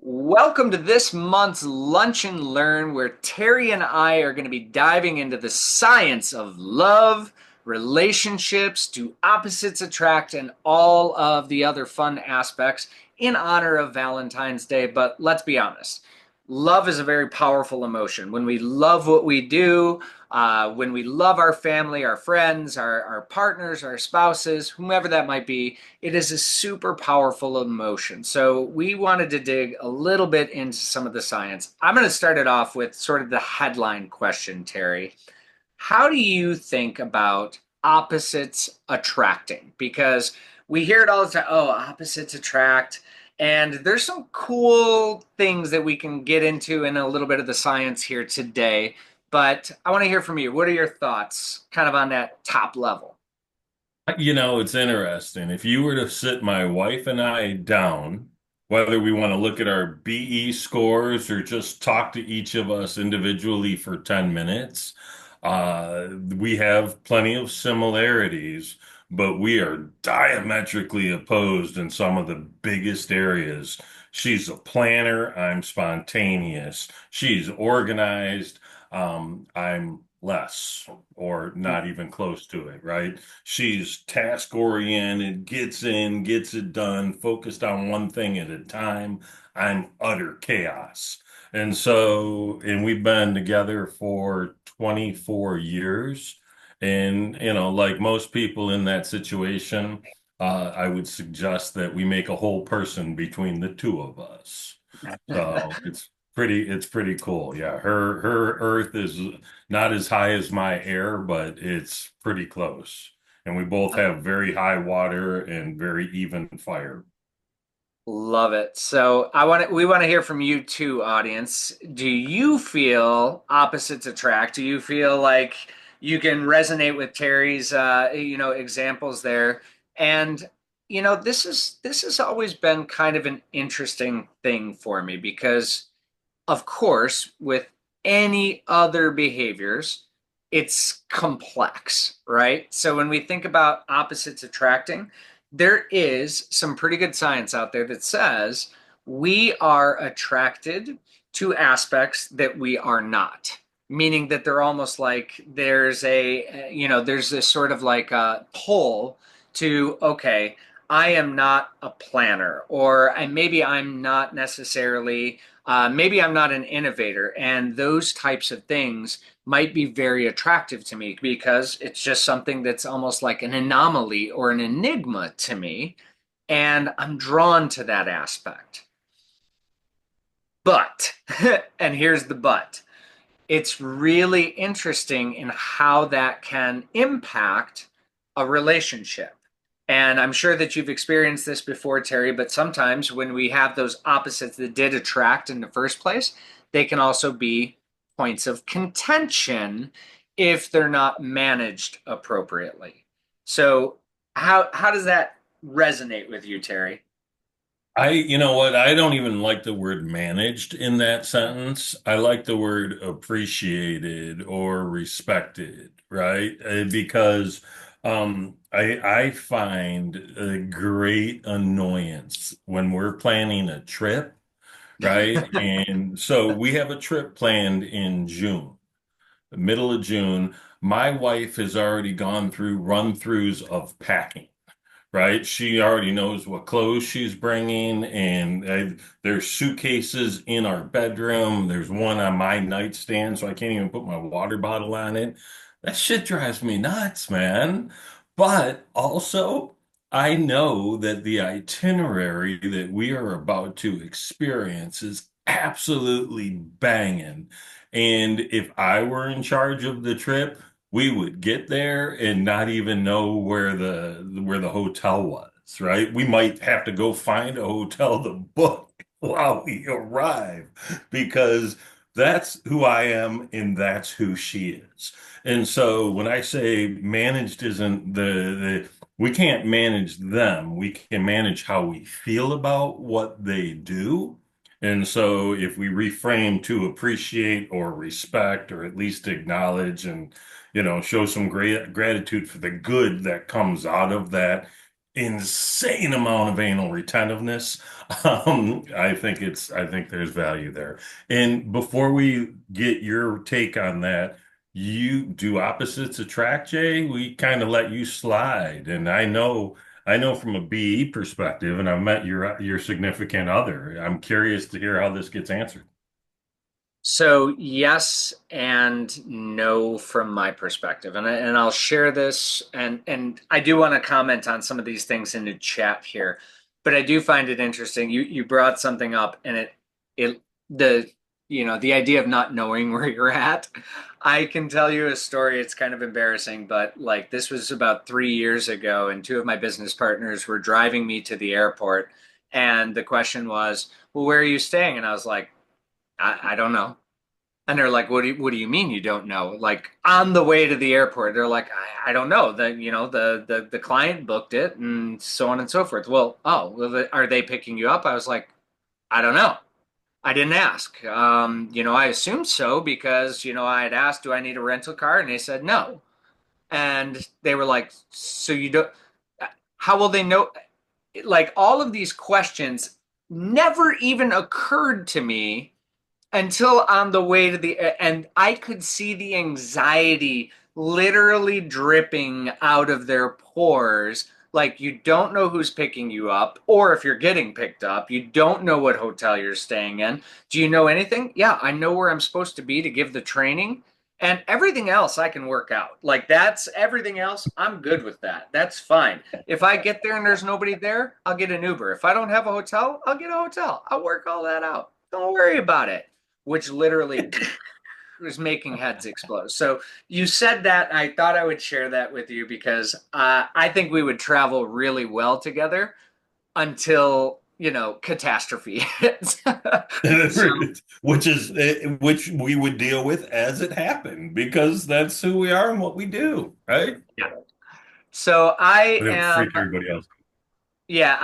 Welcome to this month's Lunch and Learn, where Terry and I are going to be diving into the science of love, relationships, do opposites attract, and all of the other fun aspects in honor of Valentine's Day. But let's be honest, love is a very powerful emotion. When we love what we do, when we love our family, our friends, our partners, our spouses, whomever that might be, it is a super powerful emotion. So we wanted to dig a little bit into some of the science. I'm going to start it off with sort of the headline question, Terry. How do you think about opposites attracting? Because we hear it all the time, oh, opposites attract. And there's some cool things that we can get into in a little bit of the science here today. But I want to hear from you. What are your thoughts kind of on that top level? It's interesting. If you were to sit my wife and I down, whether we want to look at our BE scores or just talk to each of us individually for 10 minutes, we have plenty of similarities, but we are diametrically opposed in some of the biggest areas. She's a planner, I'm spontaneous. She's organized, I'm less or not even close to it, right? She's task oriented, gets in, gets it done, focused on one thing at a time. I'm utter chaos. And we've been together for 24 years. And, like most people in that situation, I would suggest that we make a whole person between the two of us. So it's pretty cool. Yeah, her Earth is not as high as my air, but it's pretty close. And we both have very high water and very even fire. Love it. So we want to hear from you too, audience. Do you feel opposites attract? Do you feel like you can resonate with Terry's examples there? And this has always been kind of an interesting thing for me because of course, with any other behaviors, it's complex, right? So when we think about opposites attracting, there is some pretty good science out there that says we are attracted to aspects that we are not, meaning that they're almost like there's this sort of like a pull to, okay, I am not a planner, or maybe I'm not necessarily maybe I'm not an innovator, and those types of things might be very attractive to me because it's just something that's almost like an anomaly or an enigma to me, and I'm drawn to that aspect. But, and here's the but, it's really interesting in how that can impact a relationship. And I'm sure that you've experienced this before, Terry, but sometimes when we have those opposites that did attract in the first place, they can also be points of contention if they're not managed appropriately. So, how does that resonate with you, Terry? You know what? I don't even like the word managed in that sentence. I like the word appreciated or respected, right? Because I find a great annoyance when we're planning a trip, right? And so we have a trip planned in June, the middle of June. My wife has already gone through run-throughs of packing, right? She already knows what clothes she's bringing, and there's suitcases in our bedroom. There's one on my nightstand, so I can't even put my water bottle on it. That shit drives me nuts, man. But also, I know that the itinerary that we are about to experience is absolutely banging. And if I were in charge of the trip, we would get there and not even know where the hotel was, right? We might have to go find a hotel to book while we arrive because that's who I am and that's who she is. And so when I say managed isn't the we can't manage them. We can manage how we feel about what they do. And so if we reframe to appreciate or respect or at least acknowledge and show some great gratitude for the good that comes out of that. insane amount of anal retentiveness. I think there's value there. And before we get your take on that, you do opposites attract, Jay? We kind of let you slide. And I know from a BE perspective, and I've met your significant other. I'm curious to hear how this gets answered. So yes and no from my perspective, and I'll share this, and I do want to comment on some of these things in the chat here, but I do find it interesting. You brought something up, and it the the idea of not knowing where you're at. I can tell you a story. It's kind of embarrassing, but like this was about 3 years ago, and two of my business partners were driving me to the airport, and the question was, "Well, where are you staying?" And I was like, I don't know. And they're like, what do you mean you don't know? Like on the way to the airport, they're like, I don't know. The client booked it and so on and so forth. Well, are they picking you up? I was like, I don't know. I didn't ask. I assumed so because, I had asked, do I need a rental car? And they said no. And they were like, so you don't, how will they know? Like all of these questions never even occurred to me until on the way to and I could see the anxiety literally dripping out of their pores. Like you don't know who's picking you up, or if you're getting picked up, you don't know what hotel you're staying in. Do you know anything? Yeah, I know where I'm supposed to be to give the training. And everything else I can work out. Like that's everything else, I'm good with that. That's fine. If I get there and there's nobody there, I'll get an Uber. If I don't have a hotel, I'll get a hotel. I'll work all that out. Don't worry about it, which literally was making heads explode. So you said that. I thought I would share that with you because I think we would travel really well together until, catastrophe hits. So, Which we would deal with as it happened because that's who we are and what we do, right? yeah. So I But it would am freak everybody else. Yeah,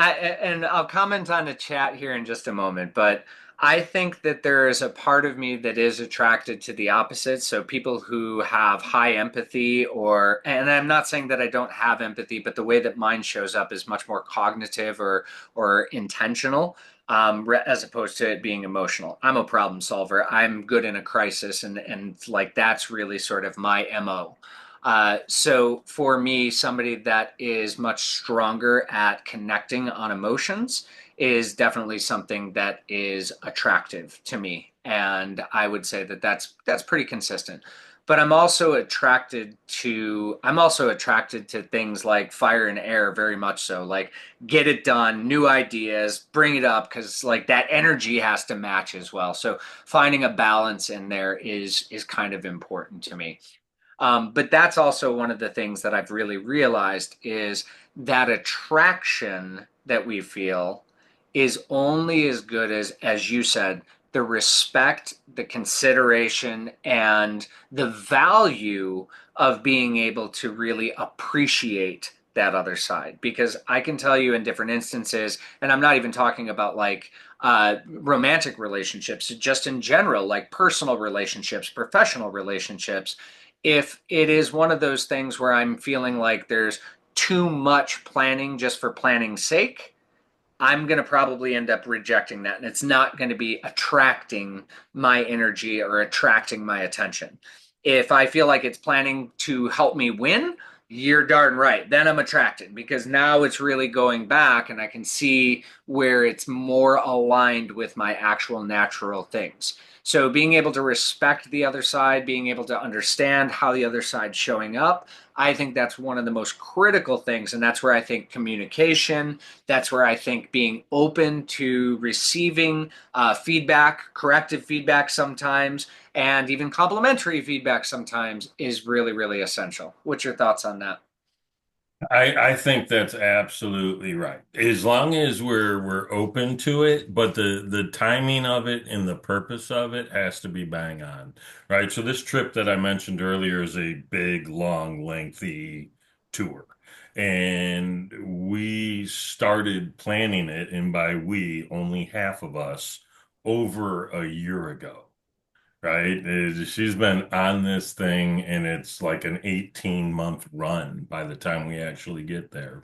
and I'll comment on the chat here in just a moment, but I think that there is a part of me that is attracted to the opposite. So people who have high empathy and I'm not saying that I don't have empathy, but the way that mine shows up is much more cognitive or intentional, as opposed to it being emotional. I'm a problem solver. I'm good in a crisis, and like that's really sort of my MO. So for me, somebody that is much stronger at connecting on emotions is definitely something that is attractive to me, and I would say that that's pretty consistent. But I'm also attracted to things like fire and air very much so. Like get it done, new ideas, bring it up because like that energy has to match as well. So finding a balance in there is kind of important to me. But that's also one of the things that I've really realized is that attraction that we feel is only as good as you said, the respect, the consideration, and the value of being able to really appreciate that other side. Because I can tell you in different instances, and I'm not even talking about like romantic relationships, just in general, like personal relationships, professional relationships, if it is one of those things where I'm feeling like there's too much planning just for planning's sake, I'm going to probably end up rejecting that. And it's not going to be attracting my energy or attracting my attention. If I feel like it's planning to help me win, you're darn right. Then I'm attracted because now it's really going back and I can see where it's more aligned with my actual natural things. So being able to respect the other side, being able to understand how the other side's showing up, I think that's one of the most critical things. And that's where I think communication, that's where I think being open to receiving feedback, corrective feedback sometimes, and even complimentary feedback sometimes is really, really essential. What's your thoughts on that? I think that's absolutely right. As long as we're open to it, but the timing of it and the purpose of it has to be bang on, right? So this trip that I mentioned earlier is a big, long, lengthy tour. And we started planning it, and by we, only half of us, over a year ago. Right? She's been on this thing and it's like an 18-month run by the time we actually get there.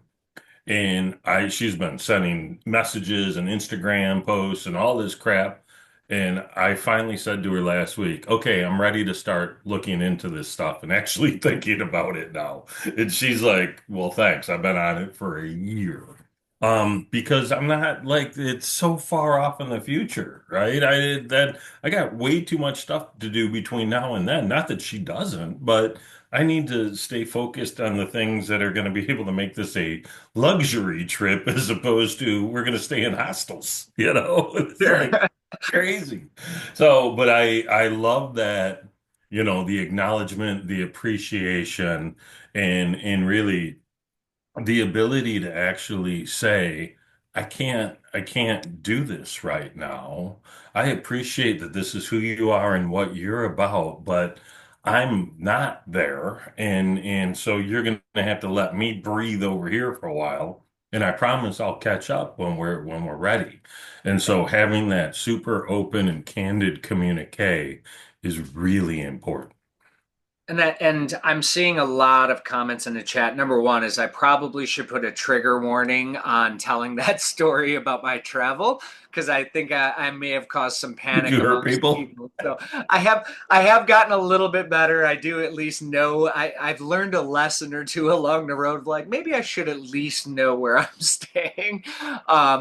And she's been sending messages and Instagram posts and all this crap. And I finally said to her last week, okay, I'm ready to start looking into this stuff and actually thinking about it now. And she's like, well, thanks. I've been on it for a year. Because I'm not like it's so far off in the future, right? I got way too much stuff to do between now and then. Not that she doesn't, but I need to stay focused on the things that are going to be able to make this a luxury trip as opposed to we're going to stay in hostels, you know? It's Sure. like crazy. So, but I love that, the acknowledgement, the appreciation, and really the ability to actually say, I can't do this right now. I appreciate that this is who you are and what you're about, but I'm not there. And so you're gonna have to let me breathe over here for a while. And I promise I'll catch up when we're ready. And so having that super open and candid communique is really important. And I'm seeing a lot of comments in the chat. Number one is I probably should put a trigger warning on telling that story about my travel because I think I may have caused some Did panic you hurt amongst people? people. So I have gotten a little bit better. I do at least know I've learned a lesson or two along the road of like maybe I should at least know where I'm staying.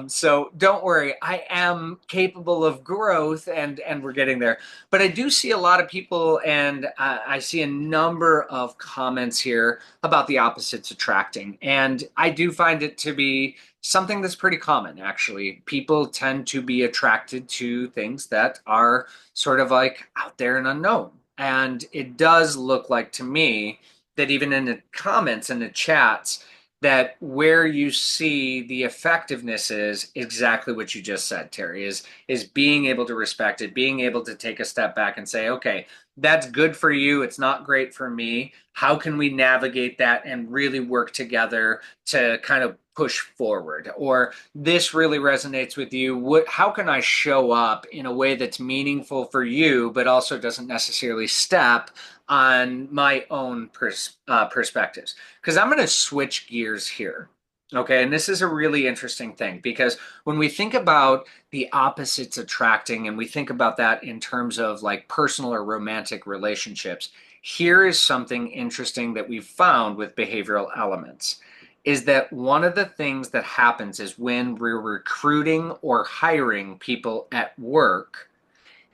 So don't worry, I am capable of growth and we're getting there. But I do see a lot of people, and I see a number of comments here about the opposites attracting. And I do find it to be something that's pretty common, actually. People tend to be attracted to things that are sort of like out there and unknown. And it does look like to me that even in the comments and the chats, that where you see the effectiveness is exactly what you just said, Terry, is being able to respect it, being able to take a step back and say, okay, that's good for you. It's not great for me. How can we navigate that and really work together to kind of push forward? Or this really resonates with you. How can I show up in a way that's meaningful for you, but also doesn't necessarily step on my own perspectives? Because I'm going to switch gears here. Okay. And this is a really interesting thing because when we think about the opposites attracting and we think about that in terms of like personal or romantic relationships, here is something interesting that we've found with behavioral elements is that one of the things that happens is when we're recruiting or hiring people at work,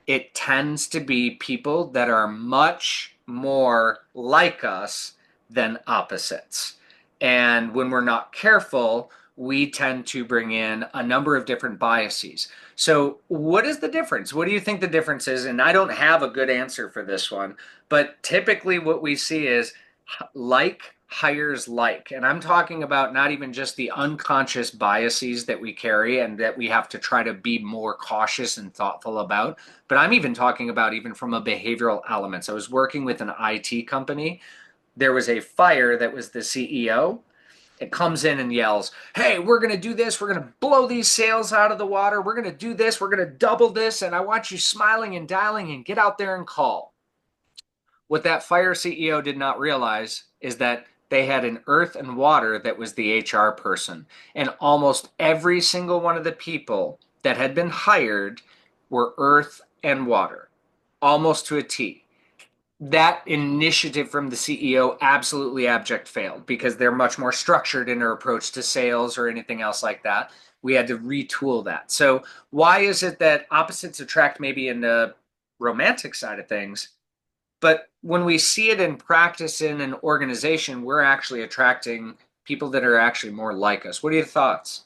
it tends to be people that are much more like us than opposites. And when we're not careful, we tend to bring in a number of different biases. So, what is the difference? What do you think the difference is? And I don't have a good answer for this one, but typically what we see is like hires like. And I'm talking about not even just the unconscious biases that we carry and that we have to try to be more cautious and thoughtful about, but I'm even talking about even from a behavioral element. So I was working with an IT company. There was a fire that was the CEO. It comes in and yells, "Hey, we're going to do this. We're going to blow these sales out of the water. We're going to do this. We're going to double this. And I want you smiling and dialing and get out there and call." What that fire CEO did not realize is that they had an earth and water that was the HR person. And almost every single one of the people that had been hired were earth and water, almost to a T. That initiative from the CEO absolutely abject failed because they're much more structured in their approach to sales or anything else like that. We had to retool that. So, why is it that opposites attract maybe in the romantic side of things? But when we see it in practice in an organization, we're actually attracting people that are actually more like us. What are your thoughts?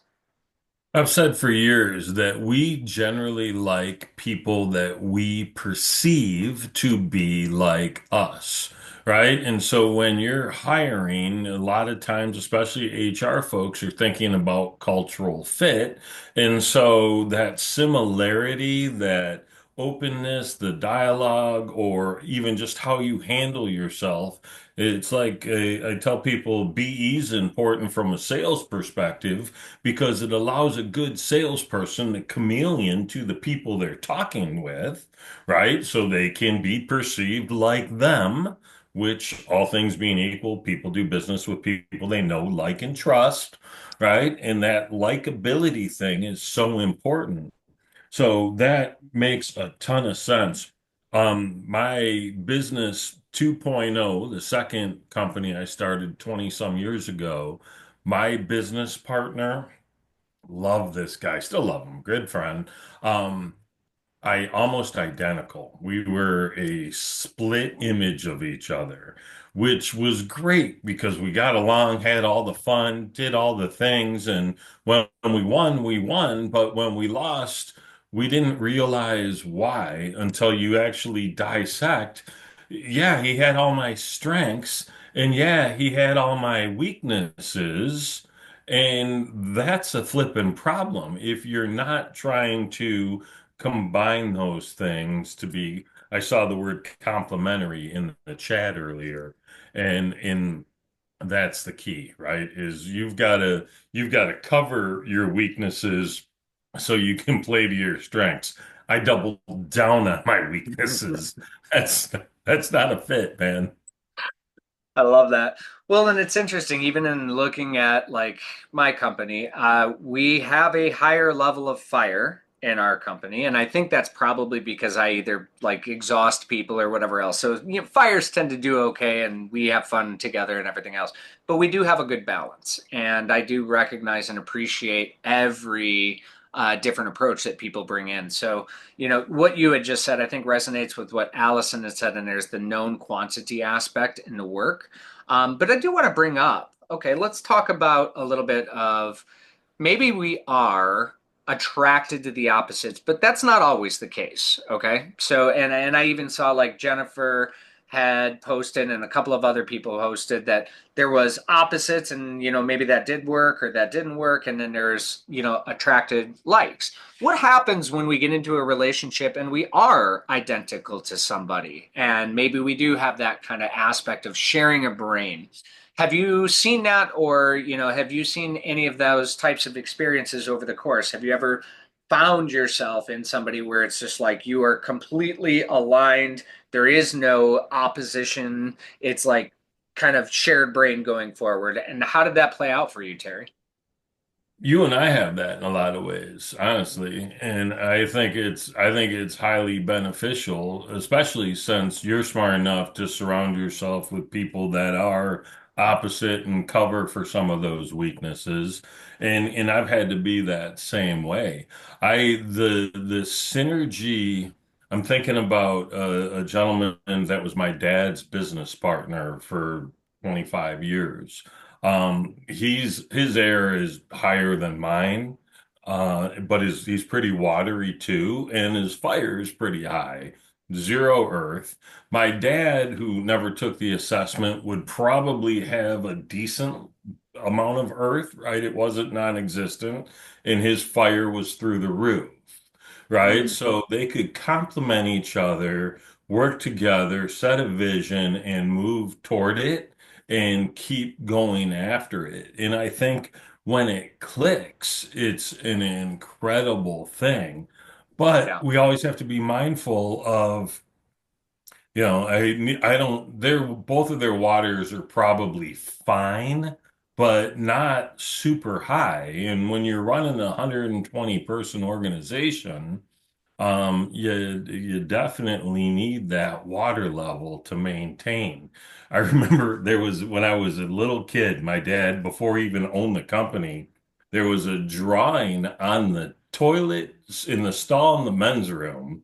I've said for years that we generally like people that we perceive to be like us, right? And so when you're hiring, a lot of times, especially HR folks, are thinking about cultural fit. And so that similarity, that openness, the dialogue, or even just how you handle yourself. It's like I tell people BE is important from a sales perspective because it allows a good salesperson to chameleon to the people they're talking with, right? So they can be perceived like them, which all things being equal, people do business with people they know, like, and trust, right? And that likability thing is so important. So that makes a ton of sense. My business 2.0, the second company I started 20 some years ago, my business partner, love this guy, still love him, good friend. Um, I almost identical. We were a split image of each other, which was great because we got along, had all the fun, did all the things, and when we won, we won. But when we lost, we didn't realize why until you actually dissect. Yeah, he had all my strengths, and yeah, he had all my weaknesses. And that's a flipping problem. If you're not trying to combine those things to be, I saw the word complementary in the chat earlier, and that's the key, right? Is you've got to cover your weaknesses so you can play to your strengths. I double down on my weaknesses. That's that's not a fit, man. I love that. Well, and it's interesting, even in looking at like my company, we have a higher level of fire in our company. And I think that's probably because I either like exhaust people or whatever else. So, fires tend to do okay and we have fun together and everything else. But we do have a good balance. And I do recognize and appreciate every different approach that people bring in. So, what you had just said, I think resonates with what Allison had said, and there's the known quantity aspect in the work. But I do want to bring up, okay, let's talk about a little bit of maybe we are attracted to the opposites, but that's not always the case. Okay. So, and I even saw like Jennifer had posted and a couple of other people hosted that there was opposites and maybe that did work or that didn't work and then there's attracted likes. What happens when we get into a relationship and we are identical to somebody and maybe we do have that kind of aspect of sharing a brain? Have you seen that, or have you seen any of those types of experiences over the course? Have you ever found yourself in somebody where it's just like you are completely aligned? There is no opposition. It's like kind of shared brain going forward. And how did that play out for you, Terry? You and I have that in a lot of ways, honestly, and I think it's highly beneficial, especially since you're smart enough to surround yourself with people that are opposite and cover for some of those weaknesses. And I've had to be that same way. The synergy. I'm thinking about a gentleman that was my dad's business partner for 25 years. His air is higher than mine, but he's pretty watery too, and his fire is pretty high. Zero earth. My dad, who never took the assessment, would probably have a decent amount of earth, right? It wasn't non-existent, and his fire was through the roof, right? Mm, So they could complement each other, work together, set a vision, and move toward it and keep going after it. And I think when it clicks, it's an incredible thing. But yeah. we always have to be mindful of, I don't, both of their waters are probably fine, but not super high. And when you're running a 120 person organization, you definitely need that water level to maintain. I remember there was when I was a little kid, my dad, before he even owned the company, there was a drawing on the toilet in the stall in the men's room,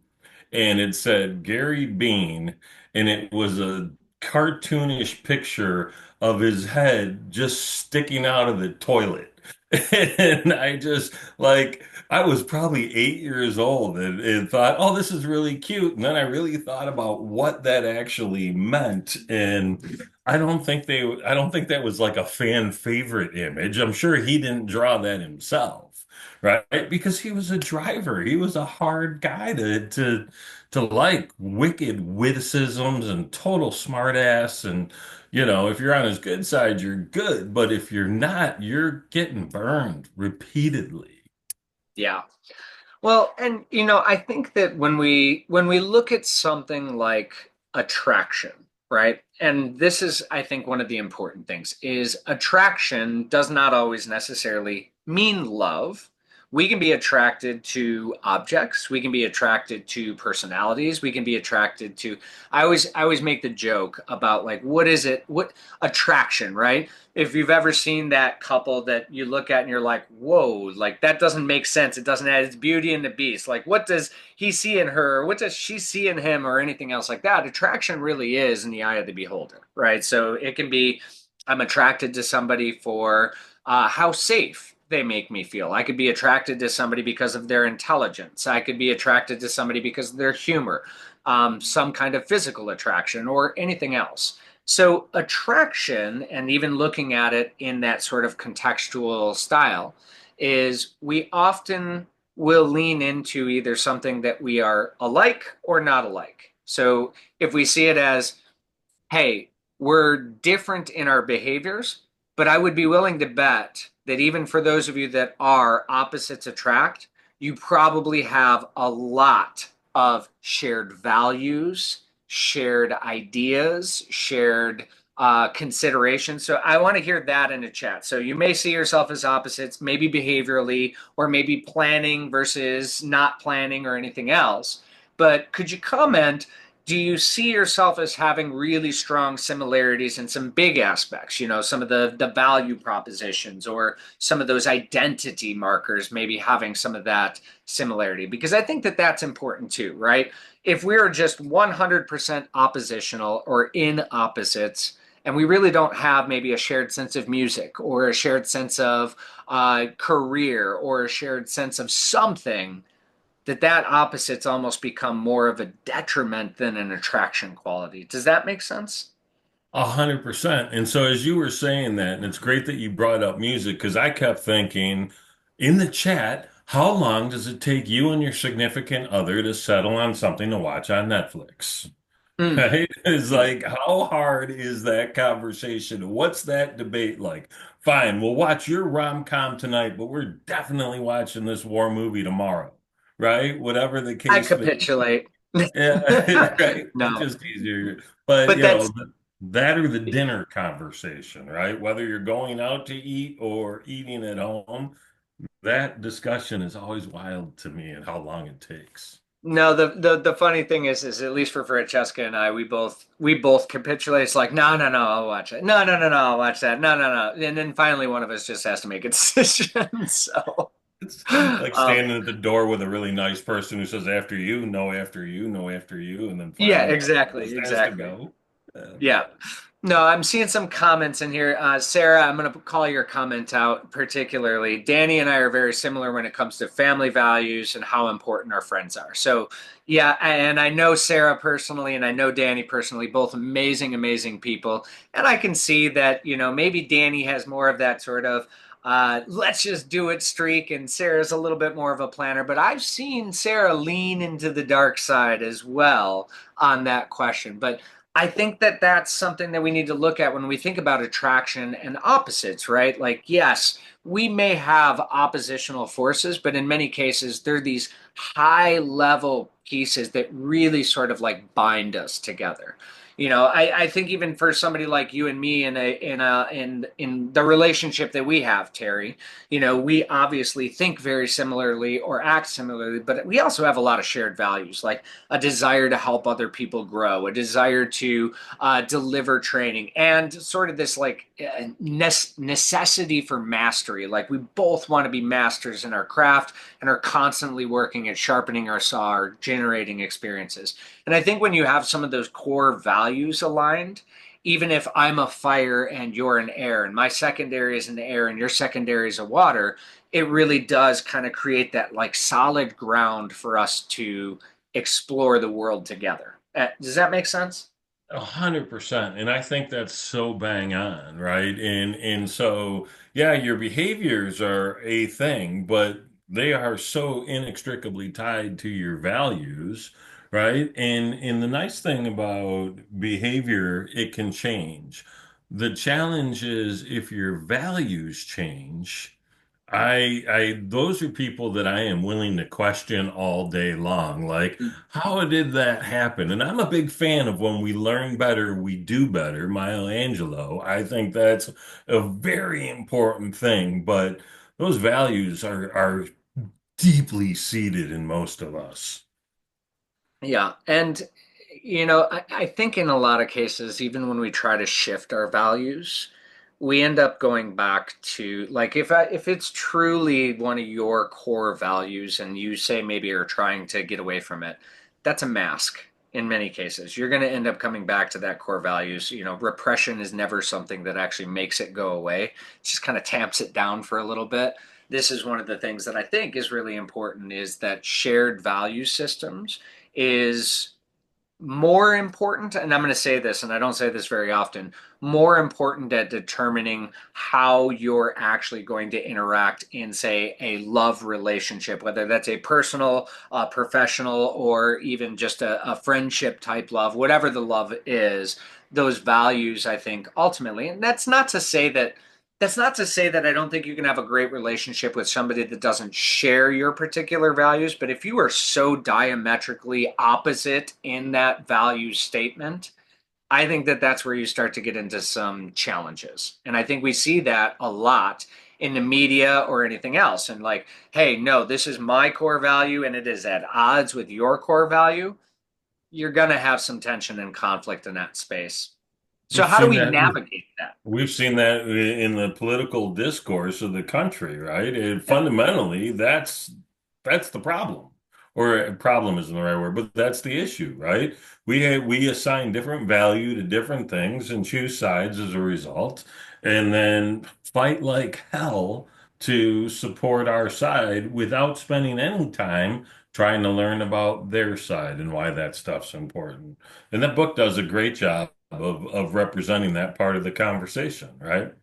and it said Gary Bean, and it was a cartoonish picture of his head just sticking out of the toilet. And I just like I was probably 8 years old and thought, oh, this is really cute. And then I really thought about what that actually meant. And I don't think that was like a fan favorite image. I'm sure he didn't draw that himself, right? Because he was a driver. He was a hard guy to like wicked witticisms and total smartass. And, if you're on his good side, you're good. But if you're not, you're getting burned repeatedly. Yeah. Well, and I think that when we look at something like attraction, right? And this is, I think, one of the important things is attraction does not always necessarily mean love. We can be attracted to objects, we can be attracted to personalities, we can be attracted to I always make the joke about like what is it what attraction, right? If you've ever seen that couple that you look at and you're like, whoa, like that doesn't make sense. It doesn't add its Beauty and the Beast. Like, what does he see in her? What does she see in him, or anything else like that? Attraction really is in the eye of the beholder, right? So it can be, I'm attracted to somebody for how safe they make me feel. I could be attracted to somebody because of their intelligence. I could be attracted to somebody because of their humor, some kind of physical attraction, or anything else. So, attraction, and even looking at it in that sort of contextual style, is we often will lean into either something that we are alike or not alike. So, if we see it as, hey, we're different in our behaviors, but I would be willing to bet that even for those of you that are opposites attract, you probably have a lot of shared values, shared ideas, shared considerations. So I want to hear that in the chat. So you may see yourself as opposites, maybe behaviorally, or maybe planning versus not planning or anything else. But could you comment, do you see yourself as having really strong similarities in some big aspects, some of the value propositions or some of those identity markers, maybe having some of that similarity? Because I think that that's important too, right? If we're just 100% oppositional or in opposites, and we really don't have maybe a shared sense of music or a shared sense of career or a shared sense of something, that opposites almost become more of a detriment than an attraction quality. Does that make sense? 100%. And so as you were saying that, and it's great that you brought up music because I kept thinking in the chat, how long does it take you and your significant other to settle on something to watch on Netflix? Mm. Right? It's like, how hard is that conversation? What's that debate like? Fine, we'll watch your rom-com tonight, but we're definitely watching this war movie tomorrow, right? Whatever the I case may be. capitulate. Yeah, right. It's No, just easier. But, but that's that or the dinner conversation, right? Whether you're going out to eat or eating at home, that discussion is always wild to me and how long it takes. no. The funny thing is at least for Francesca and I, we both capitulate. It's like, no, no, no, I'll watch it. No, no, no, no, I'll watch that. No, no, no. And then finally, one of us just has to make a decision. So, It's like standing at the door with a really nice person who says after you, no after you, no after you, and then yeah, finally one of us exactly, has to exactly. go. Uh, Yeah. No, I'm seeing some comments in here. Sarah, I'm going to call your comment out particularly. Danny and I are very similar when it comes to family values and how important our friends are. So, yeah, and I know Sarah personally and I know Danny personally, both amazing, amazing people. And I can see that, maybe Danny has more of that sort of let's just do it streak, and Sarah's a little bit more of a planner. But I've seen Sarah lean into the dark side as well on that question. But I think that that's something that we need to look at when we think about attraction and opposites, right? Like, yes, we may have oppositional forces, but in many cases, they're these high level pieces that really sort of like bind us together. I think even for somebody like you and me in the relationship that we have, Terry, we obviously think very similarly or act similarly, but we also have a lot of shared values, like a desire to help other people grow, a desire to deliver training, and sort of this like necessity for mastery. Like we both want to be masters in our craft and are constantly working at sharpening our saw or generating experiences. And I think when you have some of those core values aligned, even if I'm a fire and you're an air, and my secondary is an air and your secondary is a water, it really does kind of create that like solid ground for us to explore the world together. Does that make sense? 100%. And I think that's so bang on, right? And so, yeah, your behaviors are a thing, but they are so inextricably tied to your values, right? And the nice thing about behavior, it can change. The challenge is if your values change, those are people that I am willing to question all day long. Like, how did that happen? And I'm a big fan of when we learn better, we do better. Maya Angelou. I think that's a very important thing, but those values are deeply seated in most of us. Yeah. And, I think in a lot of cases, even when we try to shift our values, we end up going back to like if it's truly one of your core values and you say maybe you're trying to get away from it, that's a mask in many cases. You're going to end up coming back to that core values. Repression is never something that actually makes it go away. It just kind of tamps it down for a little bit. This is one of the things that I think is really important is that shared value systems is more important, and I'm going to say this, and I don't say this very often, more important at determining how you're actually going to interact in, say, a love relationship, whether that's a personal, professional, or even just a friendship type love, whatever the love is, those values, I think, ultimately, and that's not to say that I don't think you can have a great relationship with somebody that doesn't share your particular values, but if you are so diametrically opposite in that value statement, I think that that's where you start to get into some challenges. And I think we see that a lot in the media or anything else. And like, hey, no, this is my core value and it is at odds with your core value. You're going to have some tension and conflict in that space. So, We've how do seen we that. navigate that? We've seen that in the political discourse of the country, right? And fundamentally, that's the problem. Or problem isn't the right word, but that's the issue, right? We assign different value to different things and choose sides as a result, and then fight like hell to support our side without spending any time trying to learn about their side and why that stuff's important. And that book does a great job of representing that part of the conversation, right?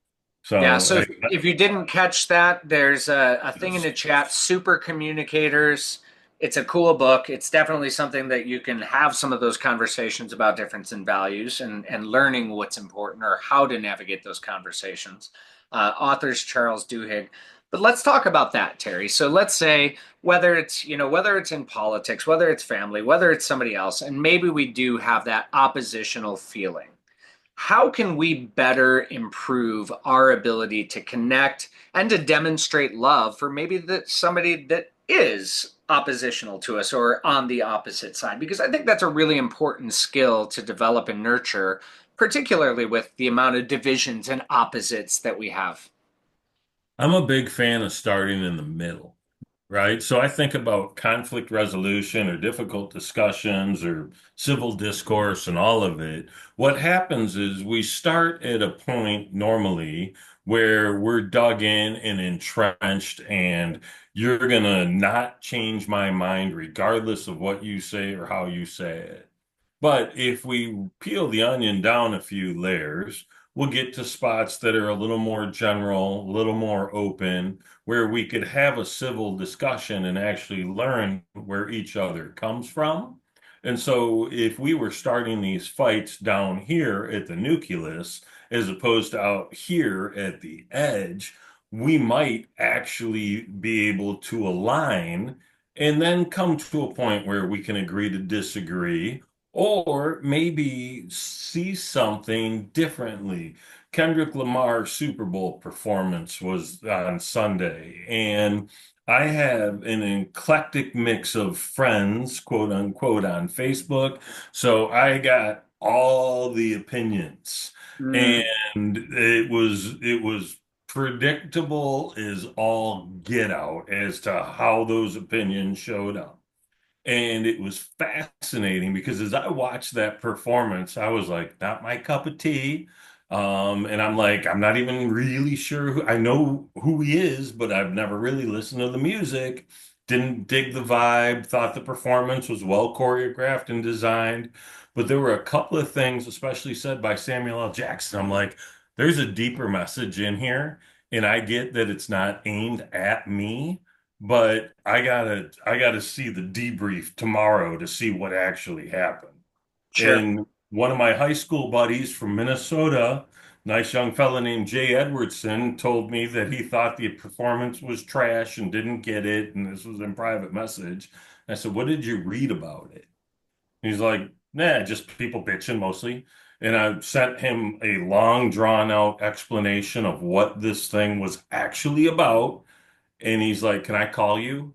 Yeah, So so if you didn't catch that, there's a thing in the chat, Super Communicators. It's a cool book. It's definitely something that you can have some of those conversations about difference in values and learning what's important or how to navigate those conversations. Author's Charles Duhigg. But let's talk about that, Terry. So let's say whether it's in politics, whether it's family, whether it's somebody else, and maybe we do have that oppositional feeling. How can we better improve our ability to connect and to demonstrate love for maybe somebody that is oppositional to us or on the opposite side? Because I think that's a really important skill to develop and nurture, particularly with the amount of divisions and opposites that we have. I'm a big fan of starting in the middle, right? So I think about conflict resolution or difficult discussions or civil discourse and all of it. What happens is we start at a point normally where we're dug in and entrenched, and you're gonna not change my mind regardless of what you say or how you say it. But if we peel the onion down a few layers, we'll get to spots that are a little more general, a little more open, where we could have a civil discussion and actually learn where each other comes from. And so if we were starting these fights down here at the nucleus, as opposed to out here at the edge, we might actually be able to align and then come to a point where we can agree to disagree or maybe see something differently. Kendrick Lamar's Super Bowl performance was on Sunday, and I have an eclectic mix of friends, quote unquote, on Facebook. So I got all the opinions, Mm, and it was predictable as all get out as to how those opinions showed up. And it was fascinating because as I watched that performance, I was like, not my cup of tea. And I'm like, I'm not even really sure I know who he is, but I've never really listened to the music. Didn't dig the vibe, thought the performance was well choreographed and designed. But there were a couple of things, especially said by Samuel L. Jackson. I'm like, there's a deeper message in here. And I get that it's not aimed at me, but I gotta see the debrief tomorrow to see what actually happened. sure. And one of my high school buddies from Minnesota nice young fella named Jay Edwardson told me that he thought the performance was trash and didn't get it, and this was in private message. I said, "What did you read about it?" He's like, "Nah, just people bitching mostly." And I sent him a long, drawn out explanation of what this thing was actually about. And he's like, "Can I call you?"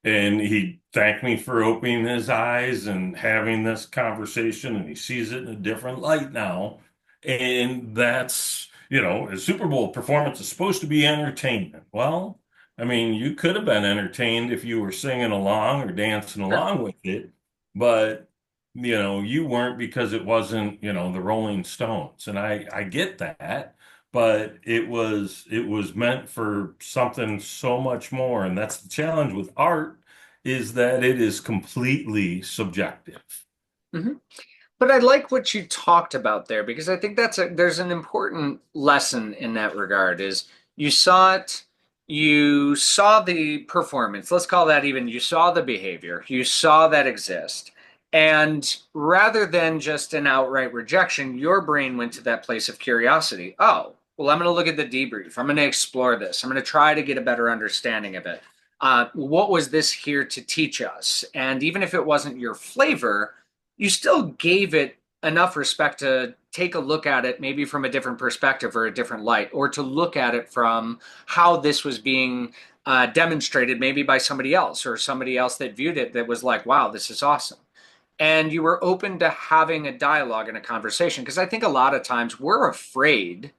And he thanked me for opening his eyes and having this conversation, and he sees it in a different light now. And a Super Bowl performance is supposed to be entertainment. Well, I mean, you could have been entertained if you were singing along or dancing Sure. along with it, but you weren't because it wasn't, the Rolling Stones. And I get that, but it was meant for something so much more. And that's the challenge with art, is that it is completely subjective. Hmm. But I like what you talked about there because I think there's an important lesson in that regard is you saw it, you saw the performance, let's call that even, you saw the behavior, you saw that exist. And rather than just an outright rejection, your brain went to that place of curiosity. Oh, well, I'm going to look at the debrief. I'm going to explore this. I'm going to try to get a better understanding of it. What was this here to teach us? And even if it wasn't your flavor, you still gave it enough respect to take a look at it maybe from a different perspective or a different light, or to look at it from how this was being demonstrated maybe by somebody else or somebody else that viewed it that was like, wow, this is awesome. And you were open to having a dialogue and a conversation because I think a lot of times we're afraid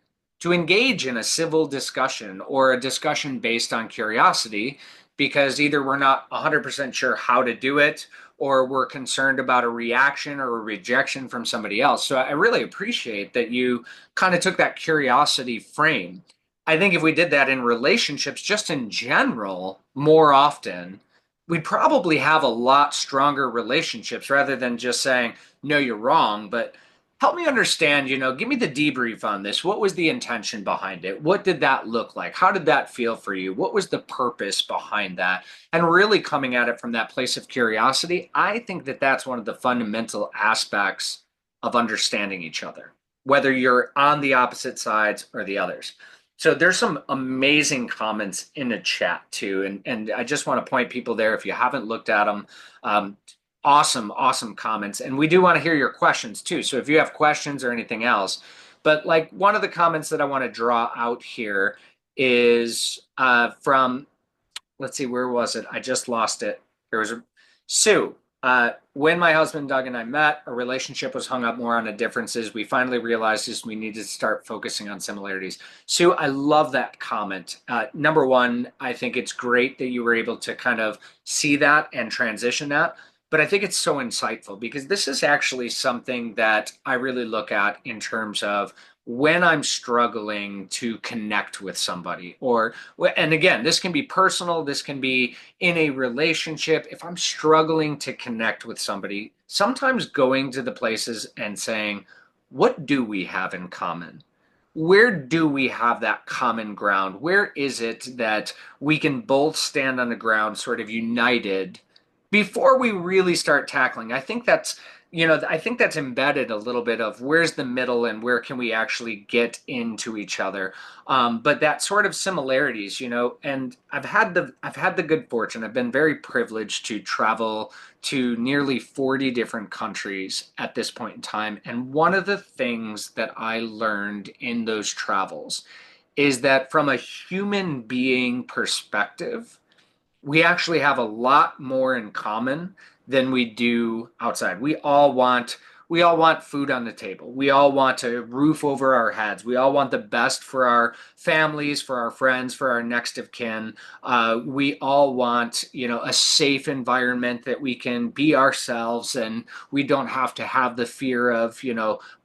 to engage in a civil discussion or a discussion based on curiosity because either we're not 100% sure how to do it or we're concerned about a reaction or a rejection from somebody else. So I really appreciate that you kind of took that curiosity frame. I think if we did that in relationships, just in general, more often, we'd probably have a lot stronger relationships rather than just saying, no, you're wrong. But help me understand, give me the debrief on this. What was the intention behind it? What did that look like? How did that feel for you? What was the purpose behind that? And really coming at it from that place of curiosity, I think that that's one of the fundamental aspects of understanding each other, whether you're on the opposite sides or the others. So there's some amazing comments in the chat too, and I just want to point people there if you haven't looked at them. Um, awesome comments, and we do want to hear your questions too. So if you have questions or anything else, but like one of the comments that I want to draw out here is from, let's see, where was it? I just lost it. There was a Sue. When my husband Doug and I met, our relationship was hung up more on the differences. We finally realized is we needed to start focusing on similarities. Sue, I love that comment. Number one, I think it's great that you were able to kind of see that and transition that. But I think it's so insightful because this is actually something that I really look at in terms of when I'm struggling to connect with somebody, or, and again, this can be personal, this can be in a relationship. If I'm struggling to connect with somebody, sometimes going to the places and saying, what do we have in common? Where do we have that common ground? Where is it that we can both stand on the ground sort of united before we really start tackling? I think that's embedded a little bit of where's the middle and where can we actually get into each other. But that sort of similarities, and I've had the good fortune. I've been very privileged to travel to nearly 40 different countries at this point in time. And one of the things that I learned in those travels is that from a human being perspective, we actually have a lot more in common than we do outside. We all want food on the table. We all want a roof over our heads. We all want the best for our families, for our friends, for our next of kin. We all want, a safe environment that we can be ourselves and we don't have to have the fear of,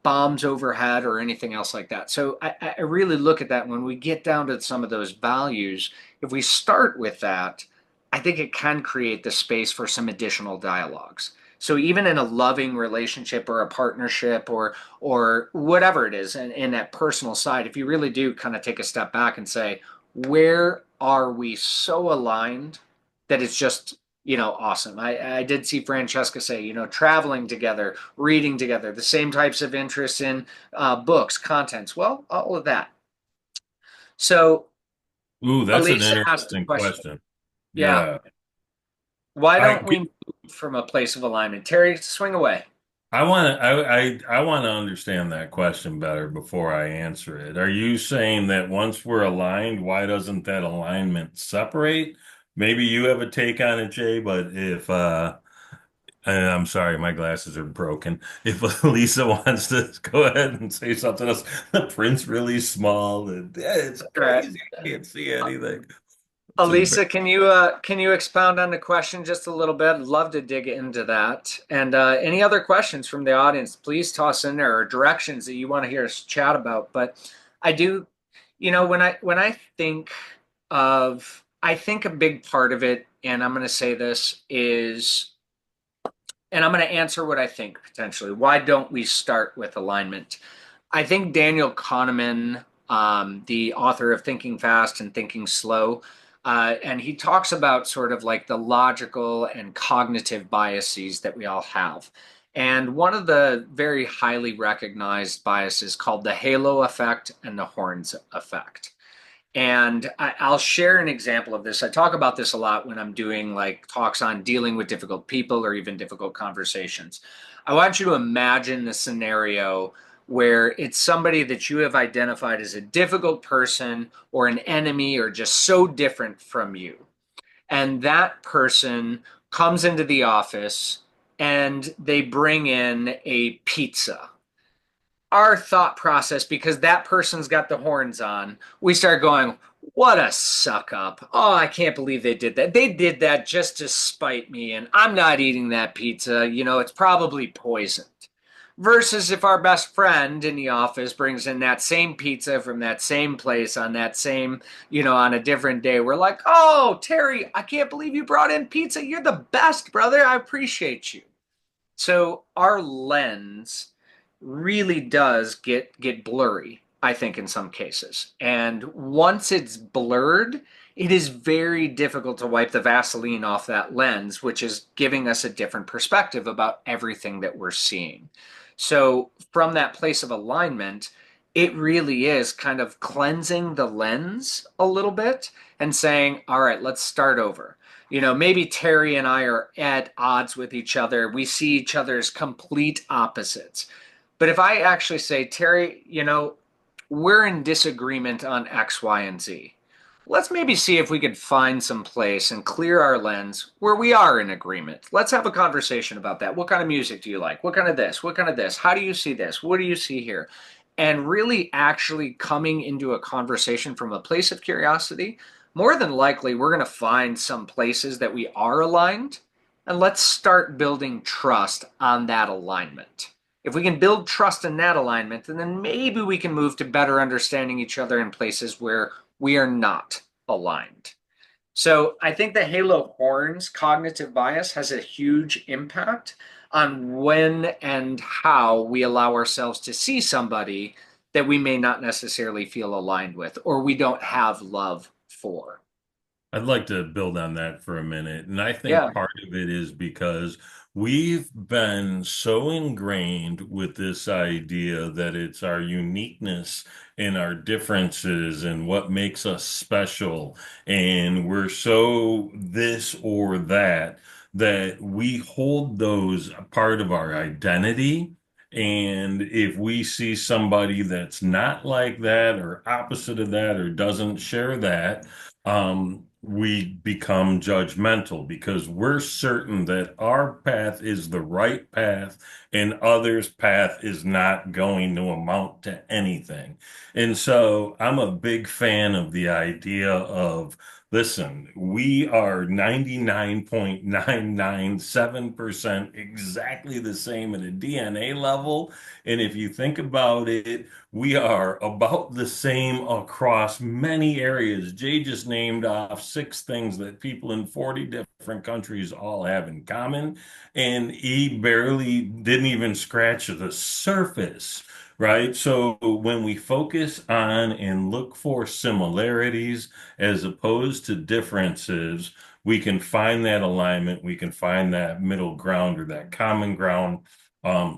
bombs overhead or anything else like that. So I really look at that when we get down to some of those values. If we start with that, I think it can create the space for some additional dialogues. So even in a loving relationship or a partnership or whatever it is, and in that personal side, if you really do kind of take a step back and say, where are we so aligned that it's just awesome. I did see Francesca say, traveling together, reading together, the same types of interests in books, contents, well, all of that. So Ooh, that's an Elisa asked a interesting question. question. Yeah. Yeah. Why I don't we move from a place of alignment? Terry, swing away. I want to I want to understand that question better before I answer it. Are you saying that once we're aligned, why doesn't that alignment separate? Maybe you have a take on it, Jay, but if and I'm sorry, my glasses are broken. If Lisa wants to go ahead and say something else, the print's really small and it's All right. crazy. I can't see anything. It's Elisa, embarrassing. can you expound on the question just a little bit? I'd love to dig into that. And any other questions from the audience, please toss in there or directions that you want to hear us chat about. But I do, when I think I think a big part of it, and I'm going to say this is, and I'm going to answer what I think potentially. Why don't we start with alignment? I think Daniel Kahneman, the author of Thinking Fast and Thinking Slow, and he talks about sort of like the logical and cognitive biases that we all have. And one of the very highly recognized biases called the halo effect and the horns effect. And I'll share an example of this. I talk about this a lot when I'm doing like talks on dealing with difficult people or even difficult conversations. I want you to imagine the scenario where it's somebody that you have identified as a difficult person or an enemy or just so different from you. And that person comes into the office and they bring in a pizza. Our thought process, because that person's got the horns on, we start going, what a suck up. Oh, I can't believe they did that. They did that just to spite me, and I'm not eating that pizza. It's probably poisoned. Versus if our best friend in the office brings in that same pizza from that same place on that same, on a different day, we're like, oh, Terry, I can't believe you brought in pizza. You're the best, brother. I appreciate you. So our lens really does get blurry, I think, in some cases. And once it's blurred, it is very difficult to wipe the Vaseline off that lens, which is giving us a different perspective about everything that we're seeing. So from that place of alignment, it really is kind of cleansing the lens a little bit and saying, all right, let's start over. Maybe Terry and I are at odds with each other. We see each other as complete opposites. But if I actually say, Terry, we're in disagreement on X, Y, and Z. Let's maybe see if we could find some place and clear our lens where we are in agreement. Let's have a conversation about that. What kind of music do you like? What kind of this? What kind of this? How do you see this? What do you see here? And really actually coming into a conversation from a place of curiosity, more than likely, we're going to find some places that we are aligned. And let's start building trust on that alignment. If we can build trust in that alignment, then maybe we can move to better understanding each other in places where we are not aligned. So I think the halo horns cognitive bias has a huge impact on when and how we allow ourselves to see somebody that we may not necessarily feel aligned with or we don't have love for. I'd like to build on that for a minute. And I think Yeah. part of it is because we've been so ingrained with this idea that it's our uniqueness and our differences and what makes us special. And we're so this or that, that we hold those a part of our identity. And if we see somebody that's not like that or opposite of that or doesn't share that, we become judgmental because we're certain that our path is the right path and others' path is not going to amount to anything. And so I'm a big fan of the idea of, listen, we are 99.997% exactly the same at a DNA level. And if you think about it, we are about the same across many areas. Jay just named off 6 things that people in 40 different countries all have in common, and he barely didn't even scratch the surface, right? So when we focus on and look for similarities as opposed to differences, we can find that alignment, we can find that middle ground or that common ground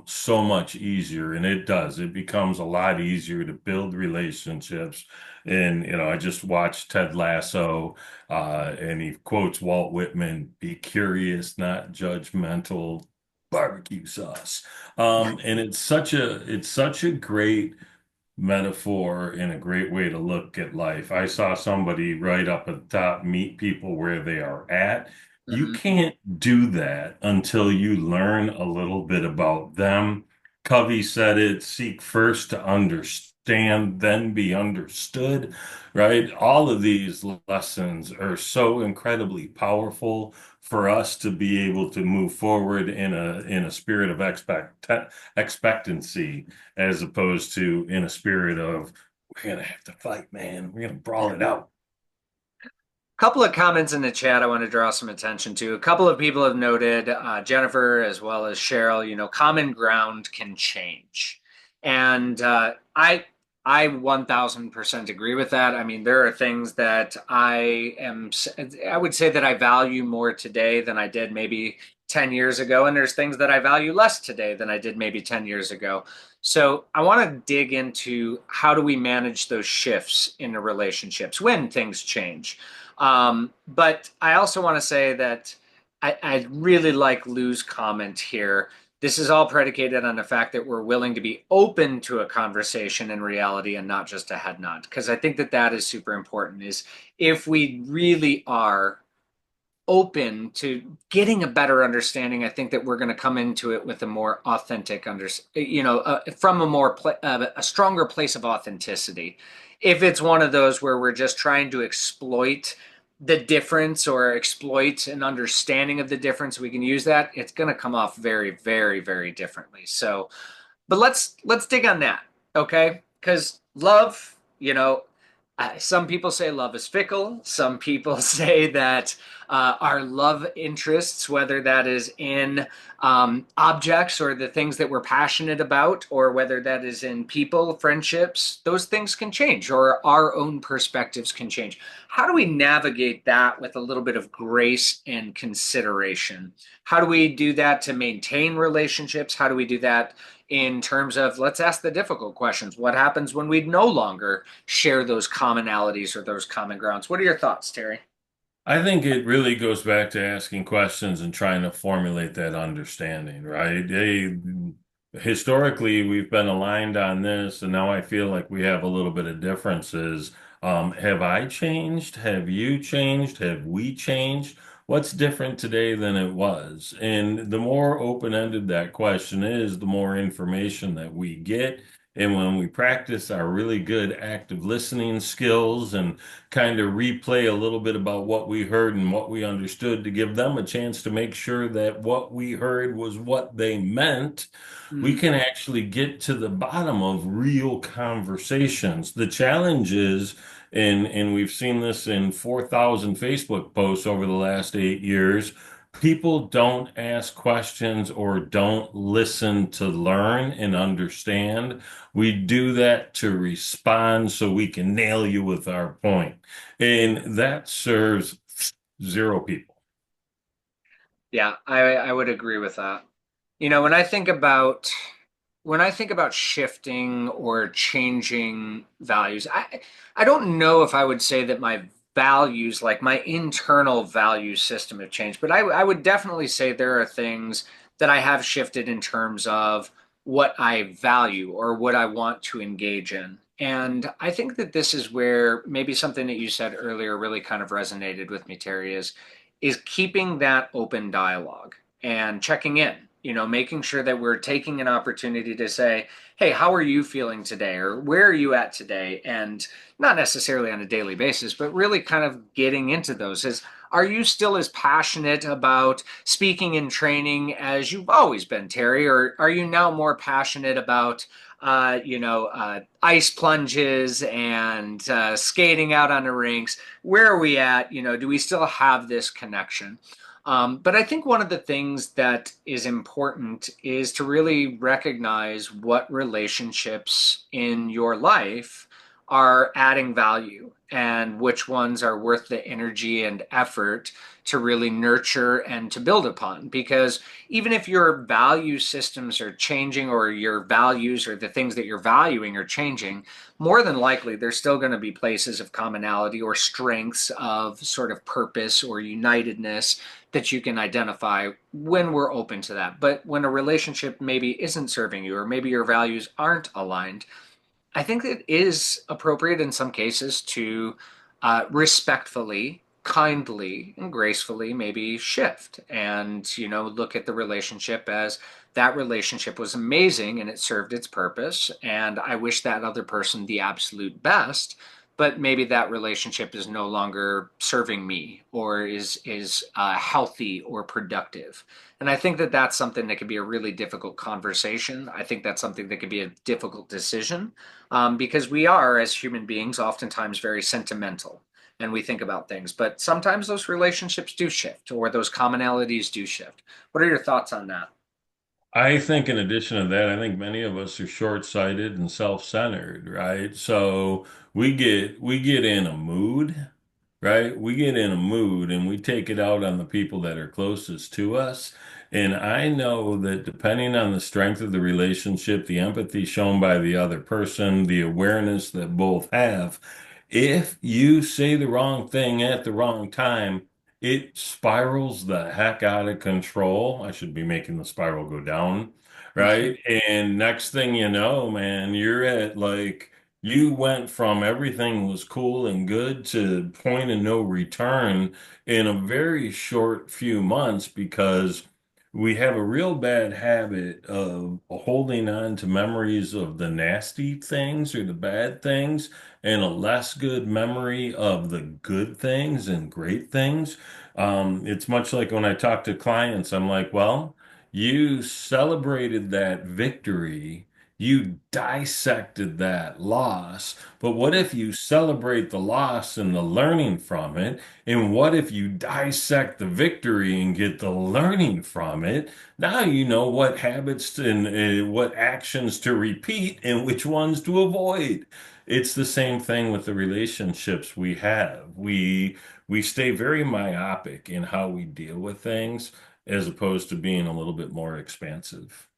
so much easier. And it does. It becomes a lot easier to build relationships. And, I just watched Ted Lasso, and he quotes Walt Whitman, be curious, not judgmental, barbecue sauce. And it's such a great metaphor and a great way to look at life. I saw somebody right up at the top, meet people where they are at. You Mhm. can't do that until you learn a little bit about them. Covey said it, seek first to understand, then be understood, right? All of these lessons are so incredibly powerful for us to be able to move forward in a spirit of expectancy as opposed to in a spirit of we're gonna have to fight, man. We're gonna brawl it out. Couple of comments in the chat I want to draw some attention to. A couple of people have noted, Jennifer as well as Cheryl, common ground can change. And I 1000% agree with that. I mean, there are things that I would say that I value more today than I did maybe 10 years ago. And there's things that I value less today than I did maybe 10 years ago. So I want to dig into how do we manage those shifts in the relationships when things change. But I also want to say that I really like Lou's comment here. This is all predicated on the fact that we're willing to be open to a conversation in reality and not just a head nod. Because I think that that is super important. Is if we really are open to getting a better understanding, I think that we're going to come into it with a more authentic from a stronger place of authenticity. If it's one of those where we're just trying to exploit the difference or exploit an understanding of the difference, we can use that. It's going to come off very, very, very differently. So, but let's dig on that, okay? Because love, some people say love is fickle. Some people say that our love interests, whether that is in objects or the things that we're passionate about, or whether that is in people, friendships, those things can change, or our own perspectives can change. How do we navigate that with a little bit of grace and consideration? How do we do that to maintain relationships? How do we do that in terms of let's ask the difficult questions? What happens when we no longer share those commonalities or those common grounds? What are your thoughts, Terry? I think it really goes back to asking questions and trying to formulate that understanding, right? Historically, we've been aligned on this, and now I feel like we have a little bit of differences. Have I changed? Have you changed? Have we changed? What's different today than it was? And the more open-ended that question is, the more information that we get. And when we practice our really good active listening skills and kind of replay a little bit about what we heard and what we understood to give them a chance to make sure that what we heard was what they meant, we Mm. can actually get to the bottom of real conversations. The challenge is, and we've seen this in 4,000 Facebook posts over the last 8 years. People don't ask questions or don't listen to learn and understand. We do that to respond so we can nail you with our point. And that serves zero people. Yeah, I would agree with that. When I think about shifting or changing values, I don't know if I would say that my values, like my internal value system, have changed, but I would definitely say there are things that I have shifted in terms of what I value or what I want to engage in. And I think that this is where maybe something that you said earlier really kind of resonated with me, Terry, is keeping that open dialogue and checking in, making sure that we're taking an opportunity to say, hey, how are you feeling today? Or where are you at today? And not necessarily on a daily basis, but really kind of getting into those is, are you still as passionate about speaking and training as you've always been, Terry? Or are you now more passionate about ice plunges and skating out on the rinks? Where are we at? Do we still have this connection? But I think one of the things that is important is to really recognize what relationships in your life are adding value and which ones are worth the energy and effort to really nurture and to build upon. Because even if your value systems are changing or your values or the things that you're valuing are changing, more than likely there's still going to be places of commonality or strengths of sort of purpose or unitedness that you can identify when we're open to that. But when a relationship maybe isn't serving you or maybe your values aren't aligned, I think it is appropriate in some cases to respectfully, kindly, and gracefully maybe shift and, look at the relationship as that relationship was amazing and it served its purpose. And I wish that other person the absolute best, but maybe that relationship is no longer serving me or is healthy or productive. And I think that that's something that could be a really difficult conversation. I think that's something that could be a difficult decision, because we are, as human beings, oftentimes very sentimental and we think about things. But sometimes those relationships do shift or those commonalities do shift. What are your thoughts on that? I think in addition to that, I think many of us are short-sighted and self-centered, right? So we get in a mood, right? We get in a mood and we take it out on the people that are closest to us. And I know that depending on the strength of the relationship, the empathy shown by the other person, the awareness that both have, if you say the wrong thing at the wrong time, it spirals the heck out of control. I should be making the spiral go down, right? And next thing you know, man, you're at like you went from everything was cool and good to point of no return in a very short few months because we have a real bad habit of holding on to memories of the nasty things or the bad things and a less good memory of the good things and great things. It's much like when I talk to clients, I'm like, well, you celebrated that victory, you dissected that loss, but what if you celebrate the loss and the learning from it? And what if you dissect the victory and get the learning from it? Now you know what habits and what actions to repeat and which ones to avoid. It's the same thing with the relationships we have. We stay very myopic in how we deal with things as opposed to being a little bit more expansive.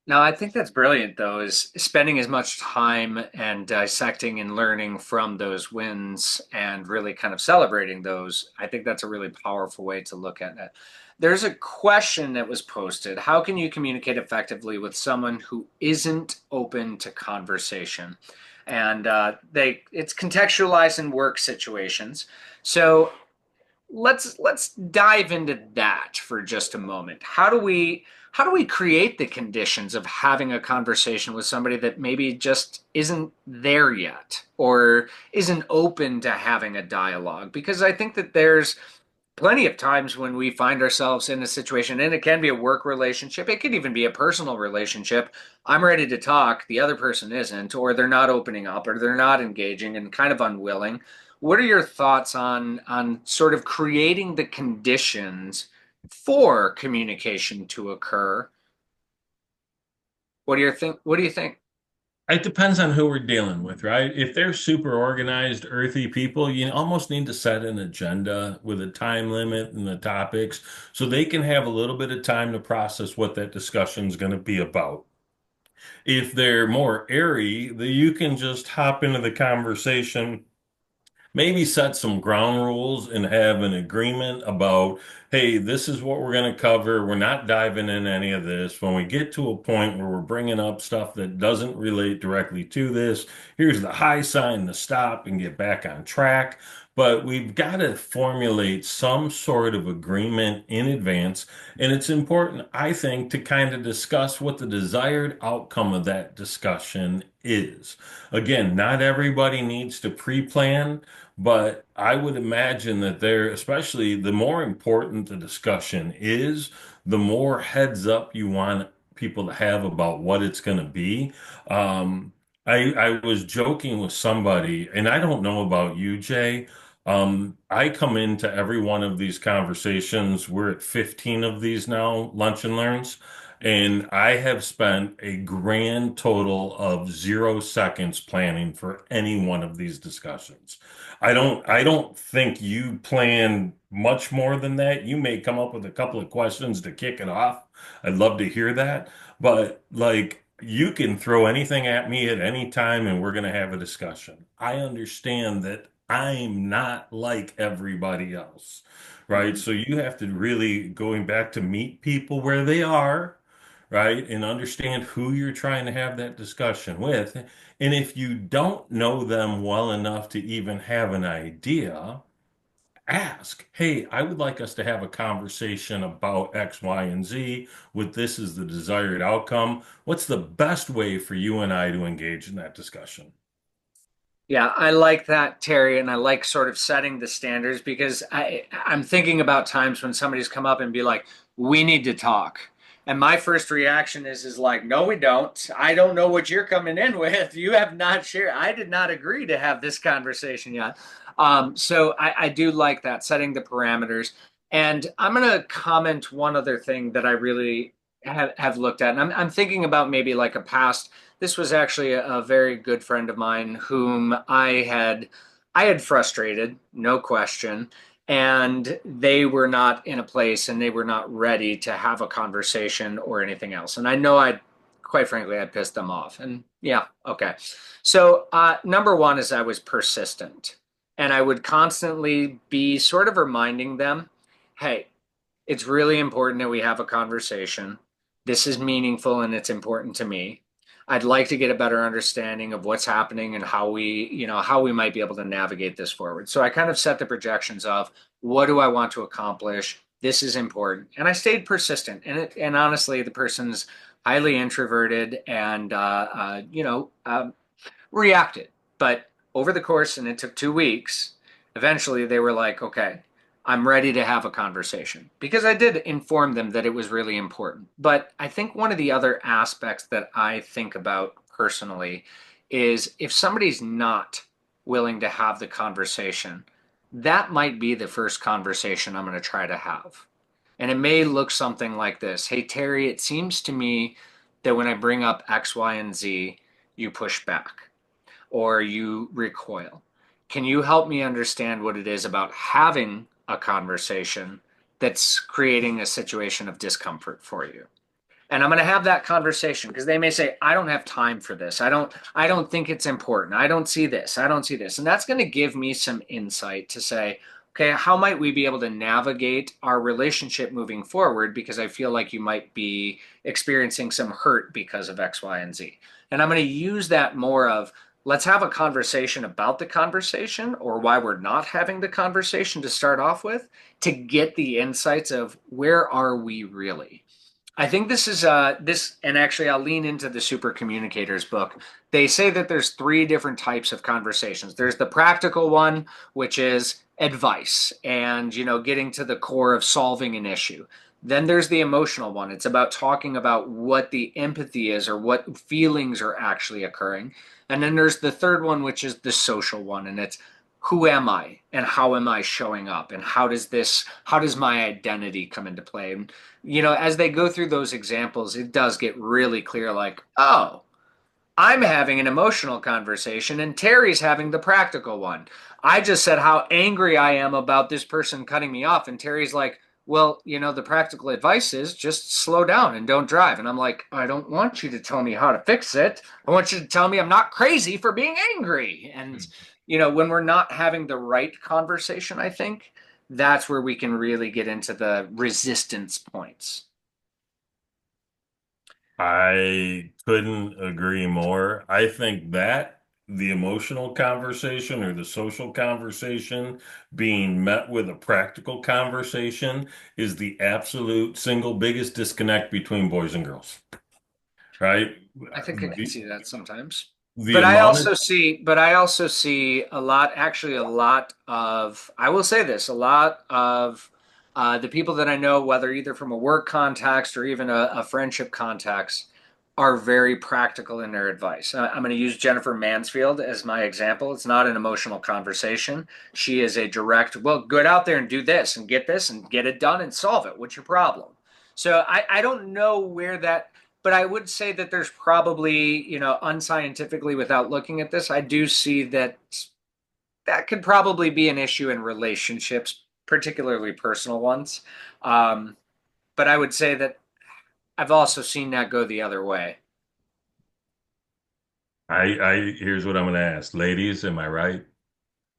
Now, I think that's brilliant, though, is spending as much time and dissecting and learning from those wins and really kind of celebrating those. I think that's a really powerful way to look at it. There's a question that was posted. How can you communicate effectively with someone who isn't open to conversation? And it's contextualized in work situations. So let's dive into that for just a moment. How do we create the conditions of having a conversation with somebody that maybe just isn't there yet or isn't open to having a dialogue? Because I think that there's plenty of times when we find ourselves in a situation, and it can be a work relationship, it could even be a personal relationship. I'm ready to talk, the other person isn't, or they're not opening up, or they're not engaging and kind of unwilling. What are your thoughts on sort of creating the conditions for communication to occur? What do you think? It depends on who we're dealing with, right? If they're super organized, earthy people, you almost need to set an agenda with a time limit and the topics so they can have a little bit of time to process what that discussion is going to be about. If they're more airy, you can just hop into the conversation, maybe set some ground rules and have an agreement about, hey, this is what we're going to cover. We're not diving in any of this. When we get to a point where we're bringing up stuff that doesn't relate directly to this, here's the high sign to stop and get back on track. But we've got to formulate some sort of agreement in advance. And it's important, I think, to kind of discuss what the desired outcome of that discussion is. Again, not everybody needs to pre-plan. But I would imagine that there, especially the more important the discussion is, the more heads up you want people to have about what it's going to be. Um, I was joking with somebody, and I don't know about you, Jay. I come into every one of these conversations. We're at 15 of these now, lunch and learns, and I have spent a grand total of 0 seconds planning for any one of these discussions. I don't think you plan much more than that. You may come up with a couple of questions to kick it off. I'd love to hear that. But like you can throw anything at me at any time and we're going to have a discussion. I understand that I'm not like everybody else, right? Mhm. So you have to really going back to meet people where they are, right? And understand who you're trying to have that discussion with. And if you don't know them well enough to even have an idea, ask, hey, I would like us to have a conversation about X, Y, and Z with this as the desired outcome. What's the best way for you and I to engage in that discussion? Yeah, I like that, Terry, and I like sort of setting the standards because I'm thinking about times when somebody's come up and be like, "We need to talk." And my first reaction is like, "No, we don't. I don't know what you're coming in with. You have not shared. I did not agree to have this conversation yet." So I do like that, setting the parameters. And I'm going to comment one other thing that I really have looked at, and I'm thinking about maybe like a past. This was actually a very good friend of mine whom I had frustrated, no question, and they were not in a place and they were not ready to have a conversation or anything else. And I know I, quite frankly, I pissed them off. And yeah, okay. So number one is I was persistent, and I would constantly be sort of reminding them, hey, it's really important that we have a conversation. This is meaningful and it's important to me. I'd like to get a better understanding of what's happening and how we might be able to navigate this forward. So I kind of set the projections of what do I want to accomplish? This is important. And I stayed persistent. And honestly, the person's highly introverted and reacted. But over the course, and it took 2 weeks, eventually they were like, okay, I'm ready to have a conversation because I did inform them that it was really important. But I think one of the other aspects that I think about personally is if somebody's not willing to have the conversation, that might be the first conversation I'm going to try to have. And it may look something like this. Hey, Terry, it seems to me that when I bring up X, Y, and Z, you push back or you recoil. Can you help me understand what it is about having a conversation that's creating a situation of discomfort for you? And I'm going to have that conversation because they may say, I don't have time for this. I don't think it's important. I don't see this. I don't see this. And that's going to give me some insight to say, okay, how might we be able to navigate our relationship moving forward? Because I feel like you might be experiencing some hurt because of X, Y, and Z. And I'm going to use that more of let's have a conversation about the conversation or why we're not having the conversation to start off with to get the insights of where are we really? I think this is this, and actually I'll lean into the Super Communicators book. They say that there's three different types of conversations. There's the practical one, which is advice and getting to the core of solving an issue. Then there's the emotional one. It's about talking about what the empathy is or what feelings are actually occurring. And then there's the third one, which is the social one, and it's who am I and how am I showing up and how does my identity come into play? And as they go through those examples, it does get really clear like, oh, I'm having an emotional conversation and Terry's having the practical one. I just said how angry I am about this person cutting me off. And Terry's like, well, the practical advice is just slow down and don't drive. And I'm like, I don't want you to tell me how to fix it. I want you to tell me I'm not crazy for being angry. And, when we're not having the right conversation, I think that's where we can really get into the resistance points. I couldn't agree more. I think that the emotional conversation or the social conversation being met with a practical conversation is the absolute single biggest disconnect between boys and girls, right? I think I can The, see that sometimes. the But I amount of also see, but I also see a lot, actually a lot of, I will say this, a lot of the people that I know, whether either from a work context or even a friendship context, are very practical in their advice. I'm going to use Jennifer Mansfield as my example. It's not an emotional conversation. She is a direct, well, get out there and do this and get it done and solve it. What's your problem? So I don't know where that, but I would say that there's probably, unscientifically without looking at this, I do see that that could probably be an issue in relationships, particularly personal ones. Um, but I would say that I've also seen that go the other way. I here's what I'm going to ask. Ladies, am I right?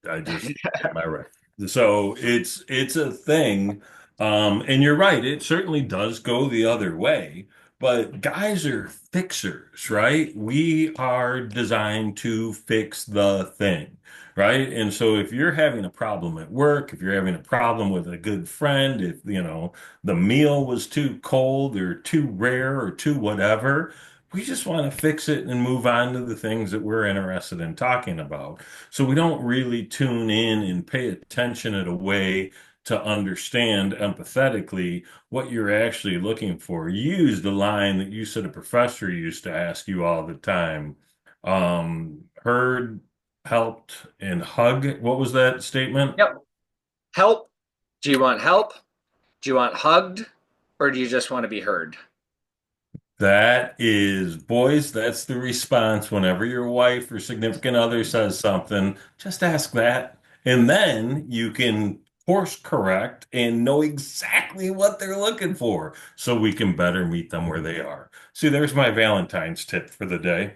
I just am I right? So it's a thing, and you're right. It certainly does go the other way. But guys are fixers, right? We are designed to fix the thing, right? And so if you're having a problem at work, if you're having a problem with a good friend, if the meal was too cold or too rare or too whatever, we just want to fix it and move on to the things that we're interested in talking about. So we don't really tune in and pay attention in a way to understand empathetically what you're actually looking for. Use the line that you said a professor used to ask you all the time. Heard, helped, and hug. What was that statement? Yep. Help. Do you want help? Do you want hugged? Or do you just want to be heard? That is, boys, that's the response whenever your wife or significant other says something, just ask that. And then you can course correct and know exactly what they're looking for so we can better meet them where they are. See, there's my Valentine's tip for the day.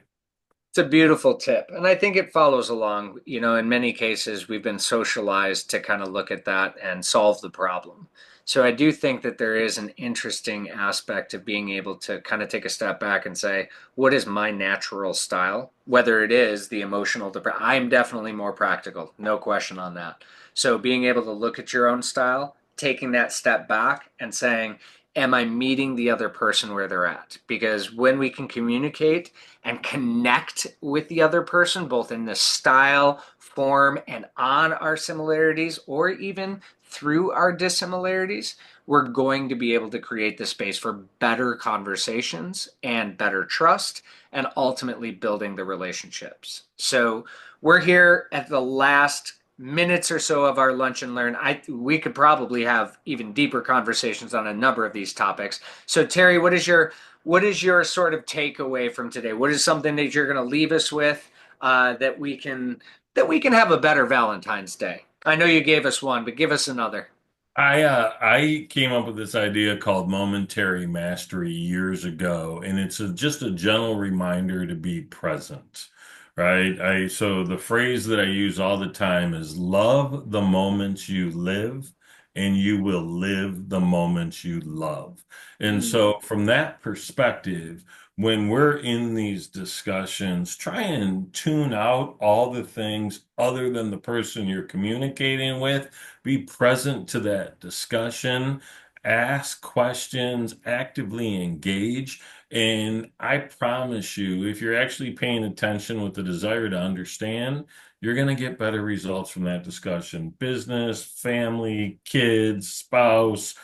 It's a beautiful tip. And I think it follows along. In many cases, we've been socialized to kind of look at that and solve the problem. So I do think that there is an interesting aspect of being able to kind of take a step back and say, what is my natural style? Whether it is the emotional, I'm definitely more practical, no question on that. So being able to look at your own style, taking that step back and saying, am I meeting the other person where they're at? Because when we can communicate and connect with the other person, both in the style, form, and on our similarities, or even through our dissimilarities, we're going to be able to create the space for better conversations and better trust, and ultimately building the relationships. So we're here at the last minutes or so of our lunch and learn. We could probably have even deeper conversations on a number of these topics. So Terry, what is your sort of takeaway from today? What is something that you're going to leave us with that we can have a better Valentine's Day? I know you gave us one, but give us another. I came up with this idea called momentary mastery years ago, and it's just a gentle reminder to be present, right? I so the phrase that I use all the time is love the moments you live, and you will live the moments you love. And Mm. so from that perspective, when we're in these discussions, try and tune out all the things other than the person you're communicating with. Be present to that discussion, ask questions, actively engage. And I promise you, if you're actually paying attention with the desire to understand, you're going to get better results from that discussion. Business, family, kids, spouse,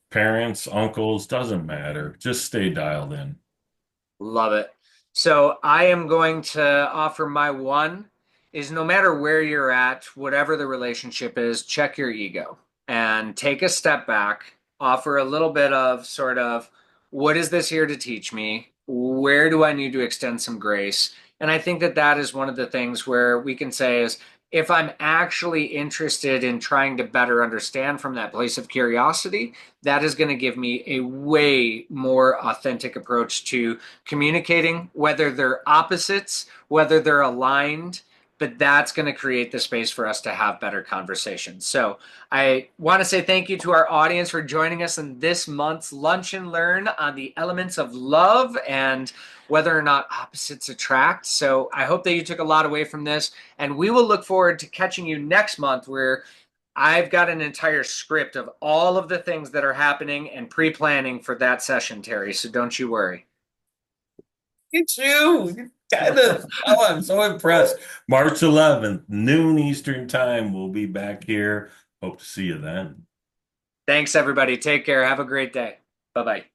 parents, uncles, doesn't matter. Just stay dialed in. Love it. So I am going to offer my one is no matter where you're at, whatever the relationship is, check your ego and take a step back, offer a little bit of sort of what is this here to teach me? Where do I need to extend some grace? And I think that that is one of the things where we can say is if I'm actually interested in trying to better understand from that place of curiosity, that is going to give me a way more authentic approach to communicating, whether they're opposites, whether they're aligned, but that's going to create the space for us to have better conversations. So I want to say thank you to our audience for joining us in this month's Lunch and Learn on the elements of love and whether or not opposites attract. So I hope that you took a lot away from this, and we will look forward to catching you next month where I've got an entire script of all of the things that are happening and pre-planning for that session, Terry. So don't you worry. It's you. Kind of. Oh, I'm so impressed. March 11th, noon Eastern time. We'll be back here. Hope to see you then. Thanks, everybody. Take care. Have a great day. Bye bye.